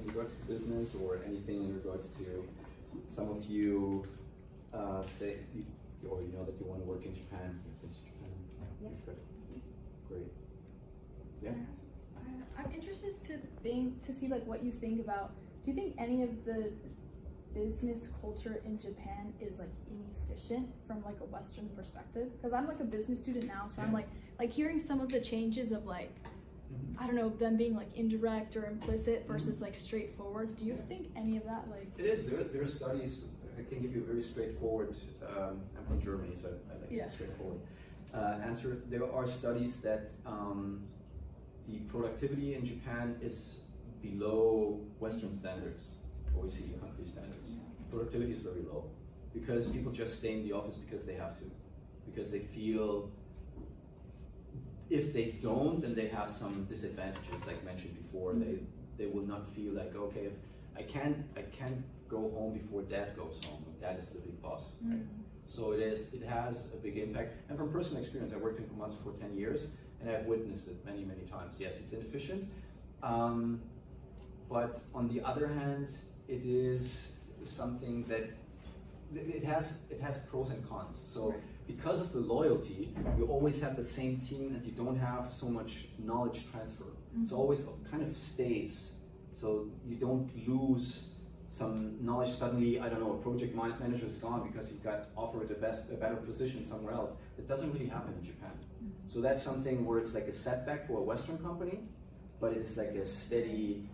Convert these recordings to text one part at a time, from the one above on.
in regards to business or anything in regards to some of you say, or you know that you want to work in Japan? Yeah. Great. Yeah. I'm interested to see like what you think about. Do you think any of the business culture in Japan is like inefficient from like a Western perspective? Because I'm like a business student now, so I'm like hearing some of the changes of like, I don't know, them being like indirect or implicit versus like straightforward. Do you think any of that like? It is. There are studies. I can give you a very straightforward. I'm from Germany, so I like a straightforward answer. There are studies that the productivity in Japan is below Western standards, OECD country standards. Productivity is very low because people just stay in the office because they have to, because they feel if they don't, then they have some disadvantages, like mentioned before. They will not feel like, okay, if I can't go home before dad goes home. Dad is the big boss, right? So it has a big impact. And from personal experience, I worked in Komatsu for 10 years, and I've witnessed it many, many times. Yes, it's inefficient, but on the other hand, it is something that it has pros and cons. So because of the loyalty, you always have the same team, and you don't have so much knowledge transfer. It's always kind of stays, so you don't lose some knowledge. Suddenly, I don't know, a project manager is gone because he got offered a better position somewhere else. That doesn't really happen in Japan. So that's something where it's like a setback for a Western company, but it's like a steady,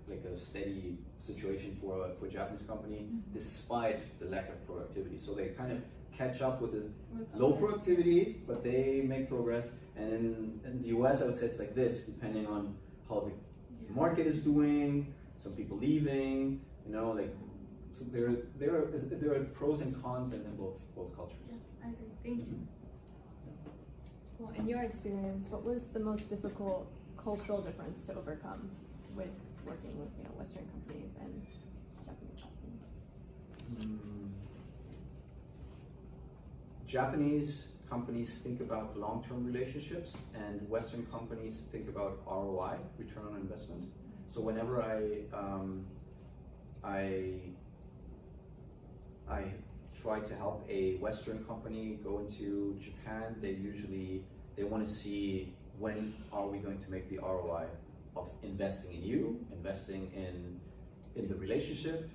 like a steady situation for a Japanese company, despite the lack of productivity. So they kind of catch up with the low productivity, but they make progress. And in the US, I would say it's like this, depending on how the market is doing, some people leaving, you know, like, so there are pros and cons in both cultures. Yeah, I agree. Thank you. Well, in your experience, what was the most difficult cultural difference to overcome with working with Western companies and Japanese companies? Japanese companies think about long-term relationships, and Western companies think about ROI, return on investment. So whenever I try to help a Western company go into Japan, they want to see, when are we going to make the ROI of investing in you, investing in the relationship?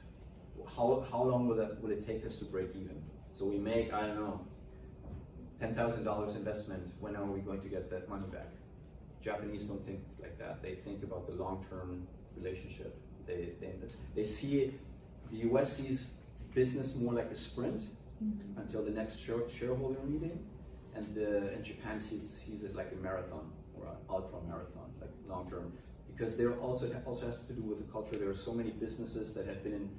How long will it take us to break even? So we make, I don't know, $10,000 investment. When are we going to get that money back? Japanese don't think like that. They think about the long-term relationship. They see, the US sees business more like a sprint until the next shareholder meeting, and Japan sees it like a marathon or an ultra marathon, like long-term. Because there also has to do with the culture. There are so many businesses that have been in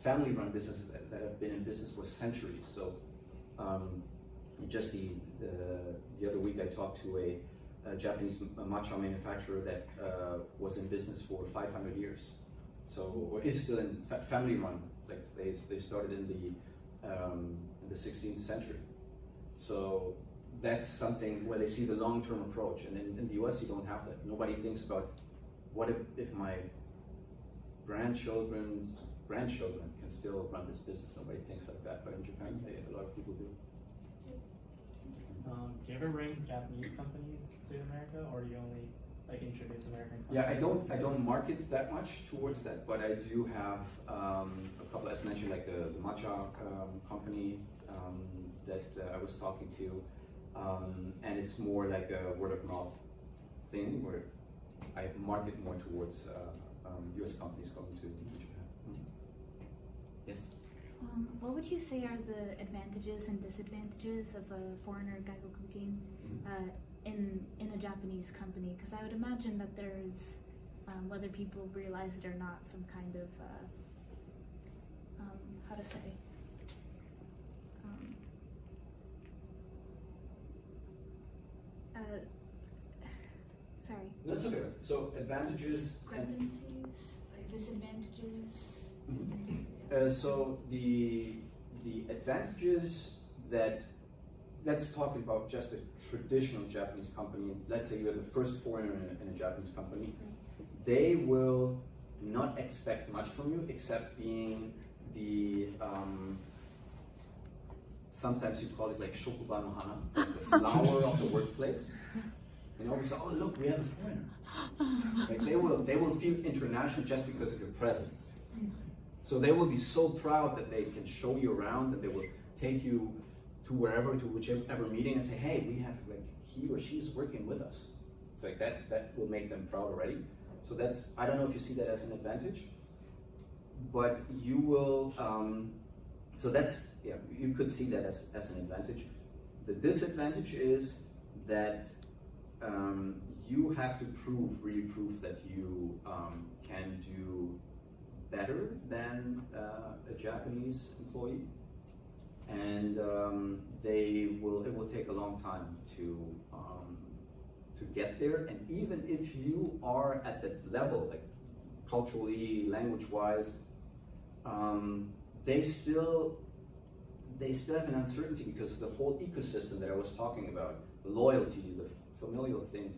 family-run businesses that have been in business for centuries. So just the other week, I talked to a Japanese matcha manufacturer that was in business for 500 years. So, or is still in family-run. Like they started in the 16th century. So that's something where they see the long-term approach. And in the US, you don't have that. Nobody thinks about, what if my grandchildren's grandchildren can still run this business? Nobody thinks like that. But in Japan, a lot of people do. Do you ever bring Japanese companies to America, or do you only like introduce American companies? Yeah, I don't market that much towards that, but I do have a couple, as mentioned, like the matcha company that I was talking to, and it's more like a word of mouth thing where I market more towards US companies coming to Japan. Yes? What would you say are the advantages and disadvantages of a foreigner gaikokuin in a Japanese company? Because I would imagine that there's, whether people realize it or not, some kind of, how to say, sorry. That's okay. So advantages. Discrepancies, like disadvantages. So the advantages that, let's talk about just a traditional Japanese company. Let's say you're the first foreigner in a Japanese company. they will not expect much from you except being the sometimes you call it like shokuba no hana, the flower of the workplace. You know, we say, oh look, we have a foreigner. Like they will feel international just because of your presence. So they will be so proud that they can show you around, that they will take you to wherever, to whichever meeting, and say, hey, we have, like, he or she is working with us. It's like that will make them proud already. So that's, I don't know if you see that as an advantage, but you will, so that's, yeah, you could see that as an advantage. The disadvantage is that you have to really prove that you can do better than a Japanese employee, and it will take a long time to get there. And even if you are at that level, like culturally, language-wise, they still have an uncertainty because of the whole ecosystem that I was talking about, the loyalty, the familial thing.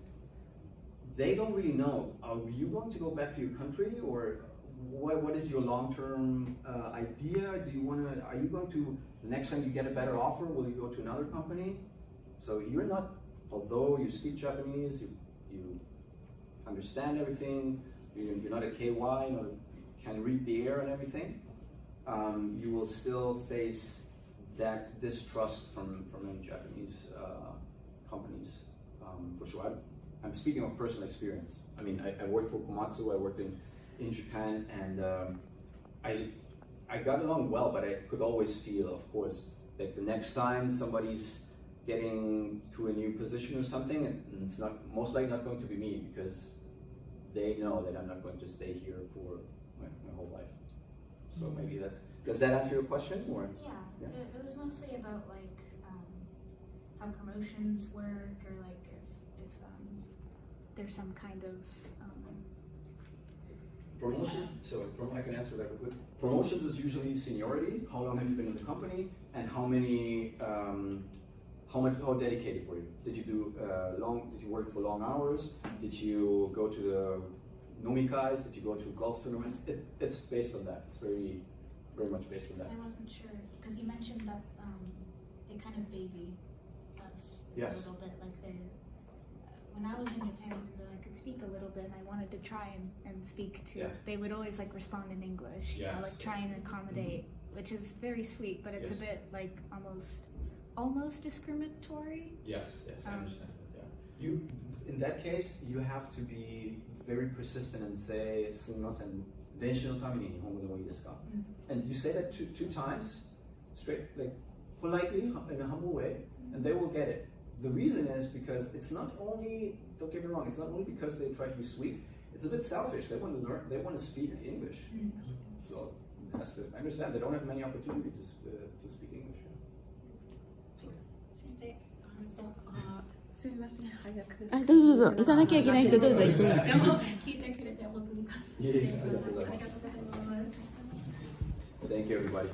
They don't really know, are you going to go back to your country, or what is your long-term idea? Are you going to, the next time you get a better offer, will you go to another company? So you're not, although you speak Japanese, you understand everything, you're not a KY, you can read the air and everything, you will still face that distrust from many Japanese companies, for sure. I'm speaking of personal experience. I mean, I worked for Komatsu, I worked in Japan, and I got along well, but I could always feel, of course, like the next time somebody's getting to a new position or something, and it's not most likely not going to be me, because they know that I'm not going to stay here for my whole life. So maybe does that answer your question? Or Yeah. It was mostly about like how promotions work, or like if there's some kind of promotions. So I can answer that real quick. Promotions is usually seniority. How long have you been in the company, and how dedicated were you? Did you do Did you work for long hours? Did you go to the nomikais? Did you go to golf tournaments? It's based on that. It's very, very much based on that. I wasn't sure, because you mentioned that they kind of baby us a little bit. Like when I was in Japan, even though I could speak a little bit and I wanted to try and speak too, they would always like respond in English, you know, like try and accommodate, which is very sweet, but it's a bit like almost discriminatory. Yes, I understand. Yeah. In that case, you have to be very persistent and say, "Sumimasen,練習のために日本語でもいいですか?" And you say that two times, straight, like politely, in a humble way, and they will get it. The reason is because it's not only, don't get me wrong, it's not only because they try to be sweet, it's a bit selfish. They want to learn, they want to speak English. So I understand, they don't have many opportunities to speak English. すみません、早く。どうぞ行かなきゃいけない人どうぞ行って。聞いてくれて本当に感謝しています。ありがとうございます。Thank you, everybody.